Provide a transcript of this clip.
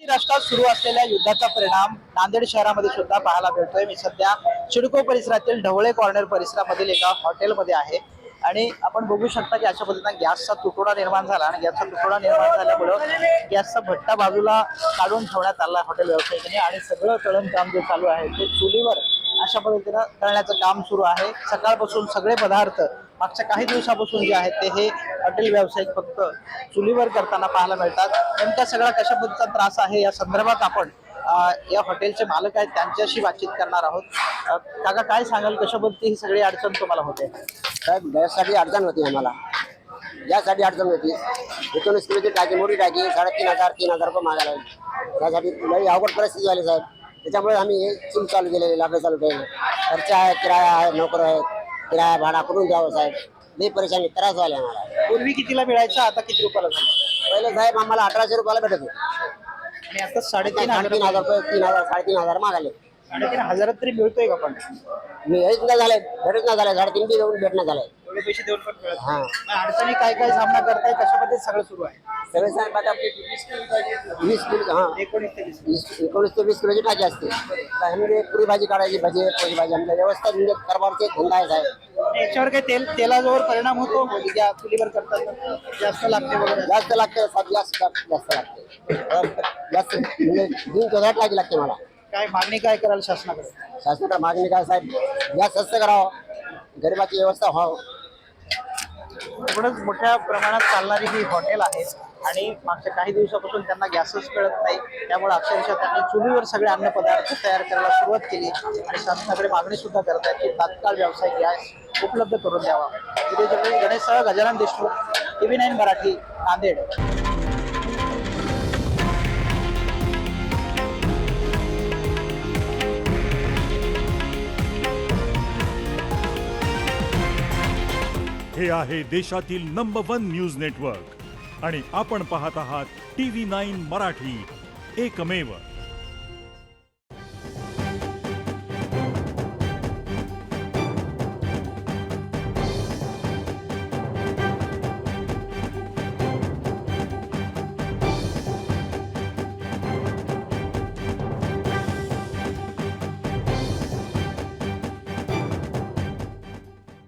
राष्ट्रात सुरू असलेल्या युद्धाचा परिणाम नांदेड शहरामध्ये सुद्धा पाहायला मिळतोय। मी सध्या सिडको परिसरातील ढवळे कॉर्नर परिसरामधील एका हॉटेलमध्ये आहे आणि आपण बघू शकता की अशा पद्धतीने गॅसचा तुटवडा निर्माण झाला आणि गॅसचा तुटवडा निर्माण झाल्यामुळे गॅसचा भट्टा बाजूला काढून ठेवण्यात आला हॉटेल व्यावसायिकांनी आणि सगळं तळण काम जे चालू आहे ते चुलीवर अशा पद्धतीने तळण्याचं काम सुरू आहे। सकाळपासून सगळे पदार्थ मागच्या काही दिवसापासून जे आहेत ते हे हॉटेल व्यावसायिक फक्त चुलीवर करताना पाहायला मिळतात। नेमका सगळा कशा पद्धतीचा त्रास आहे या संदर्भात आपण या हॉटेलचे मालक आहेत त्यांच्याशी बातचीत करणार आहोत। काका काय सांगाल, कशा पद्धती ही सगळी अडचण तुम्हाला होते? साहेब गॅससाठी अडचण होती आम्हाला, गॅससाठी अडचण होती। 19 किलोची टाकी, मोठी टाकी 3,500 रुपये मागायला त्यासाठी लई अवघड परिस्थिती झाली साहेब। त्याच्यामुळे आम्ही हे चूल चालू केलेले, लाकडे चालू केले। खर्च आहे, किराया आहे, नोकर आहेत, किराया भाडा करून द्यावं साहेब। लई परेशानी त्रास झाले आम्हाला। पूर्वी कितीला मिळायचं, आता किती रुपयाला झालं? पहिले साहेब आम्हाला 1,800 रुपयाला भेटत होते आणि आता 3,500 3,500 रुपये 3,000 3,500 मागाले। 3,500 तरी मिळतोय का? पण मी हेच नाही झाले, भेटच नाही झाले, 3.5 बी देऊन भेटणं झालंय। एवढे पैसे देऊन पण मिळत हां नाही। अडचणी काय काय सामना करताय, कशा पद्धतीने सगळं सुरू आहे? सगळे साहेब आता 20 किलो, हां 19 ते 20 19 ते 20 किलोची टाकी असते। त्यामध्ये पुरी भाजी काढायची, भजी पोळी भाजी आमच्या व्यवस्था म्हणजे कारभारचे धंदा आहे साहेब। याच्यावर काही तेलाजवळ परिणाम होतो म्हणजे या चुलीवर करताना जास्त लागते वगैरे? जास्त लागते साहेब, जास्त लागते, जास्त म्हणजे 3 लाख लागते मला। काय मागणी काय कराल शासनाकडे? शासनाला मागणी काय साहेब, गॅस स्वस्त करावं, गरिबाची व्यवस्था व्हावं। एवढंच मोठ्या प्रमाणात चालणारी ही हॉटेल आहे आणि मागच्या काही दिवसापासून त्यांना गॅसच मिळत नाही, त्यामुळे अक्षरशः त्यांनी चुलीवर सगळे अन्नपदार्थ तयार करायला सुरुवात केली आणि शासनाकडे मागणी सुद्धा करत आहेत की तात्काळ व्यावसायिक गॅस उपलब्ध करून द्यावा। व्हिडिओ जर्नलिस्ट गणेशसह गजानन देशमुख, TV9 मराठी, नांदेड। हे आहे देशातील नंबर 1 न्यूज नेटवर्क आणि आपण पाहत आहात TV9 मराठी, एकमेव।